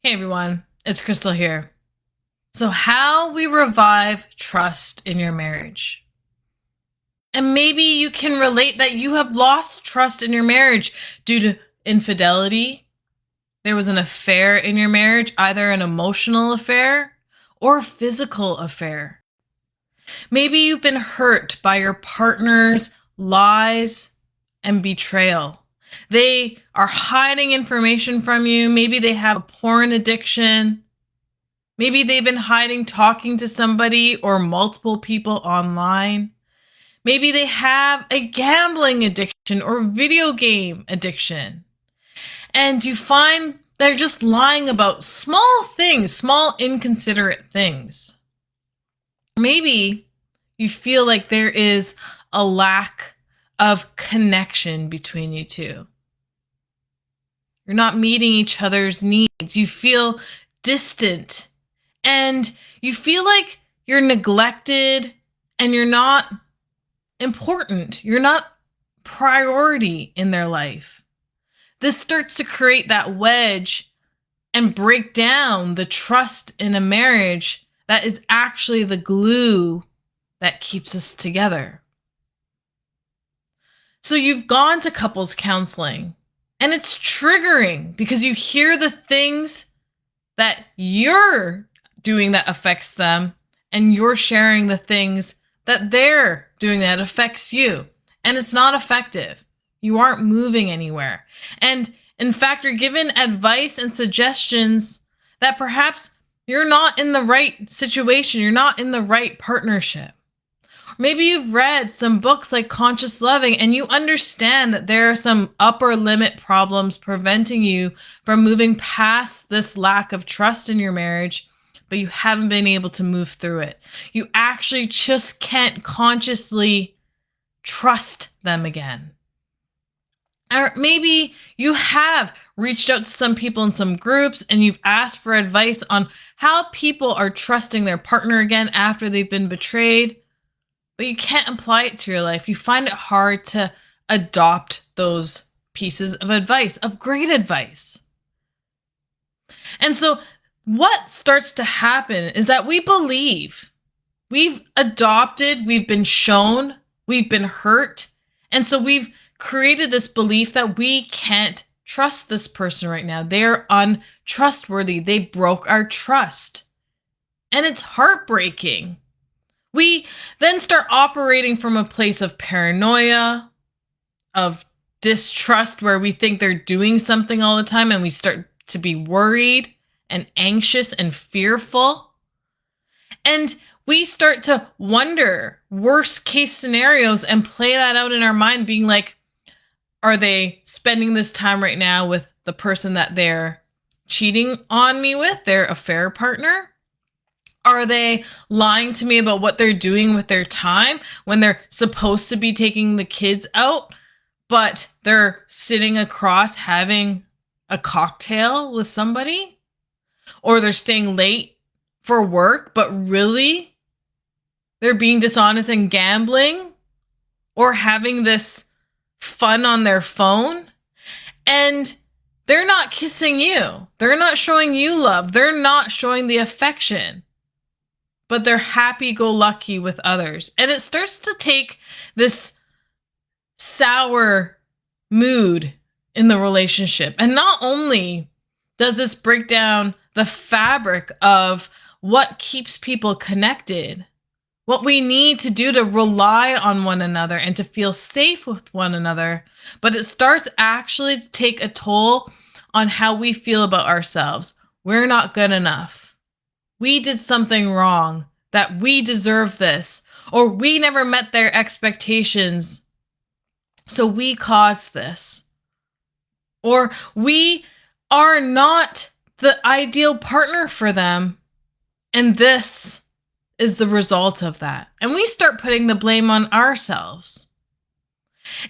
Hey everyone, it's Crystal here. So, how we revive trust in your marriage. And maybe you can relate that you have lost trust in your marriage due to infidelity. There was an affair in your marriage, either an emotional affair or a physical affair. Maybe you've been hurt by your partner's lies and betrayal. They are hiding information from you. Maybe they have a porn addiction. Maybe they've been hiding talking to somebody or multiple people online. Maybe they have a gambling addiction or video game addiction. And you find they're just lying about small things, small inconsiderate things. Maybe you feel like there is a lack of connection between you two. You're not meeting each other's needs. You feel distant and you feel like you're neglected and you're not important. You're not priority in their life. This starts to create that wedge and break down the trust in a marriage that is actually the glue that keeps us together. So you've gone to couples counseling and it's triggering because you hear the things that you're doing that affects them and you're sharing the things that they're doing that affects you, and it's not effective. You aren't moving anywhere, and in fact you're given advice and suggestions that perhaps you're not in the right situation, you're not in the right partnership. Maybe you've read some books like Conscious Loving and you understand that there are some upper limit problems preventing you from moving past this lack of trust in your marriage, but you haven't been able to move through it. You actually just can't consciously trust them again. Or maybe you have reached out to some people in some groups and you've asked for advice on how people are trusting their partner again after they've been betrayed, but you can't apply it to your life. You find it hard to adopt those pieces of advice, of great advice. And so what starts to happen is that we believe we've adopted, we've been shown, we've been hurt. And so we've created this belief that we can't trust this person right now. They're untrustworthy. They broke our trust. And it's heartbreaking. We then start operating from a place of paranoia, of distrust, where we think they're doing something all the time and we start to be worried and anxious and fearful. And we start to wonder worst case scenarios and play that out in our mind, being like, are they spending this time right now with the person that they're cheating on me with, their affair partner? Are they lying to me about what they're doing with their time when they're supposed to be taking the kids out, but they're sitting across having a cocktail with somebody? Or they're staying late for work, but really they're being dishonest and gambling or having this fun on their phone, and they're not kissing you. They're not showing you love. They're not showing the affection, but they're happy-go-lucky with others. And it starts to take this sour mood in the relationship. And not only does this break down the fabric of what keeps people connected, what we need to do to rely on one another and to feel safe with one another, but it starts actually to take a toll on how we feel about ourselves. We're not good enough. We did something wrong, that we deserve this, or we never met their expectations, so we caused this. Or we are not the ideal partner for them, and this is the result of that. And we start putting the blame on ourselves.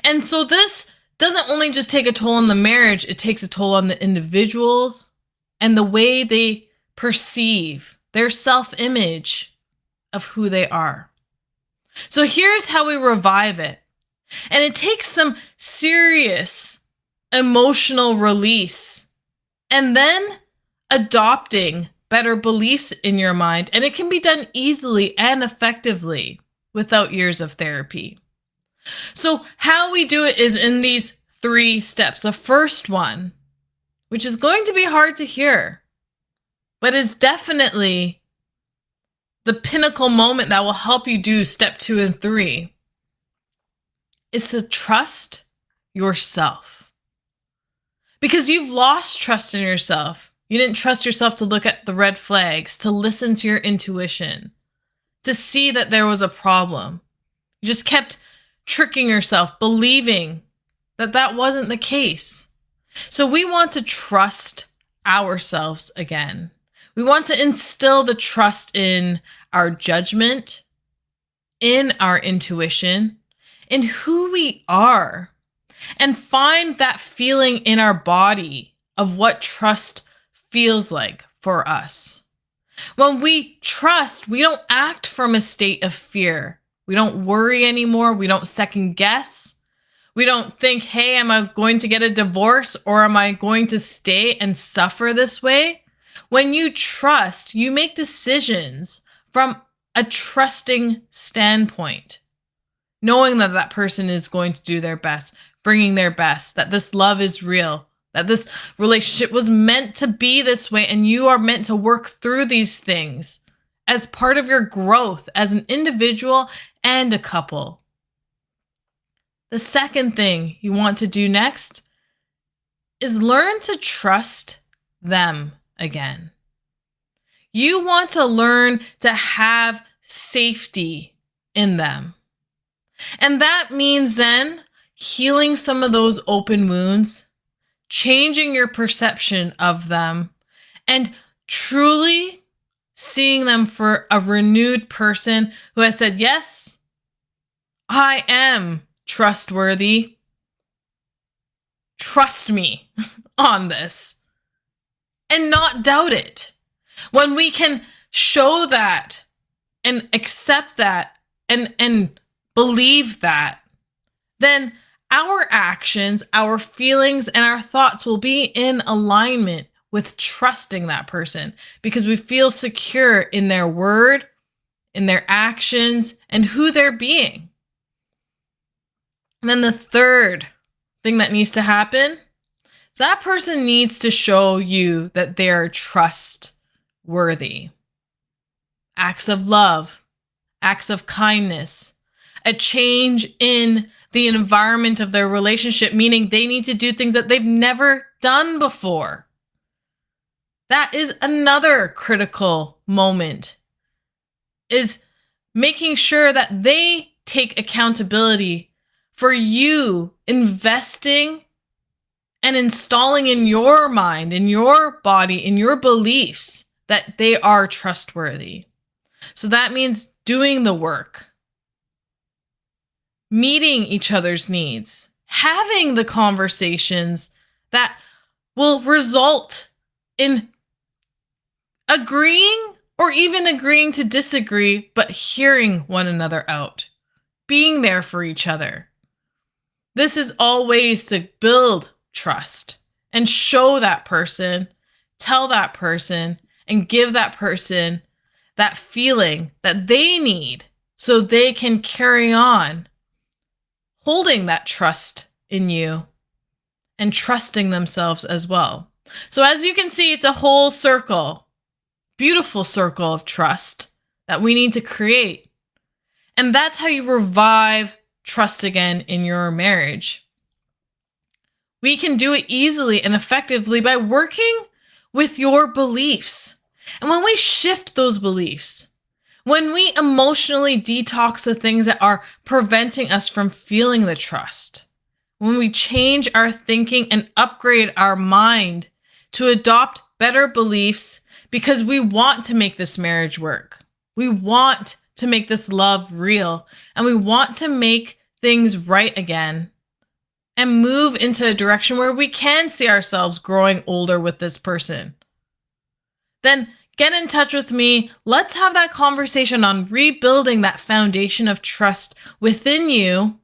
And so this doesn't only just take a toll on the marriage, it takes a toll on the individuals and the way they perceive their self-image of who they are. So here's how we revive it. And it takes some serious emotional release and then adopting better beliefs in your mind, and it can be done easily and effectively without years of therapy. So how we do it is in these 3 steps. The first one, which is going to be hard to hear, but is definitely the pinnacle moment that will help you do step 2 and 3, is to trust yourself. Because you've lost trust in yourself. You didn't trust yourself to look at the red flags, to listen to your intuition, to see that there was a problem. You just kept tricking yourself, believing that that wasn't the case. So we want to trust ourselves again. We want to instill the trust in our judgment, in our intuition, in who we are, and find that feeling in our body of what trust feels like for us. When we trust, we don't act from a state of fear. We don't worry anymore. We don't second guess. We don't think, hey, am I going to get a divorce, or am I going to stay and suffer this way? When you trust, you make decisions from a trusting standpoint, knowing that that person is going to do their best, bringing their best, that this love is real, that this relationship was meant to be this way, and you are meant to work through these things as part of your growth as an individual and a couple. The second thing you want to do next is learn to trust them again. You want to learn to have safety in them. And that means then healing some of those open wounds, changing your perception of them, and truly seeing them for a renewed person who has said, yes, I am trustworthy. Trust me on this, and not doubt it. When we can show that and accept that and believe that, then our actions, our feelings, and our thoughts will be in alignment with trusting that person, because we feel secure in their word, in their actions, and who they're being. And then the third thing that needs to happen is that person needs to show you that they're trustworthy. Acts of love, acts of kindness, a change in the environment of their relationship, meaning they need to do things that they've never done before. That is another critical moment, is making sure that they take accountability for you investing and installing in your mind, in your body, in your beliefs that they are trustworthy. So that means doing the work, meeting each other's needs, having the conversations that will result in agreeing or even agreeing to disagree, but hearing one another out, being there for each other. This is all ways to build trust and show that person, tell that person, and give that person that feeling that they need so they can carry on holding that trust in you and trusting themselves as well. So as you can see, it's a whole circle, beautiful circle of trust that we need to create. And that's how you revive trust again in your marriage. We can do it easily and effectively by working with your beliefs. And when we shift those beliefs, when we emotionally detox the things that are preventing us from feeling the trust, when we change our thinking and upgrade our mind to adopt better beliefs because we want to make this marriage work, we want to make this love real, and we want to make things right again and move into a direction where we can see ourselves growing older with this person, then get in touch with me. Let's have that conversation on rebuilding that foundation of trust within you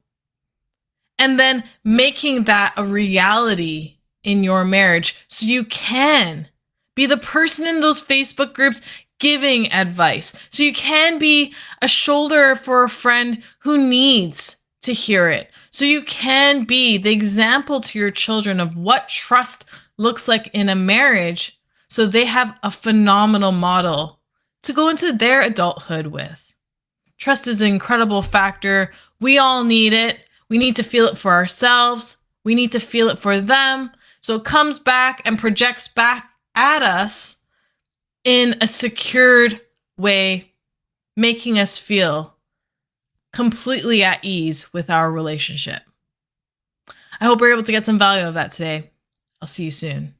and then making that a reality in your marriage so you can Be the person in those Facebook groups giving advice. So you can be a shoulder for a friend who needs to hear it. So you can be the example to your children of what trust looks like in a marriage, so they have a phenomenal model to go into their adulthood with. Trust is an incredible factor. We all need it. We need to feel it for ourselves. We need to feel it for them. So it comes back and projects back at us in a secured way, making us feel completely at ease with our relationship. I hope we're able to get some value out of that today. I'll see you soon.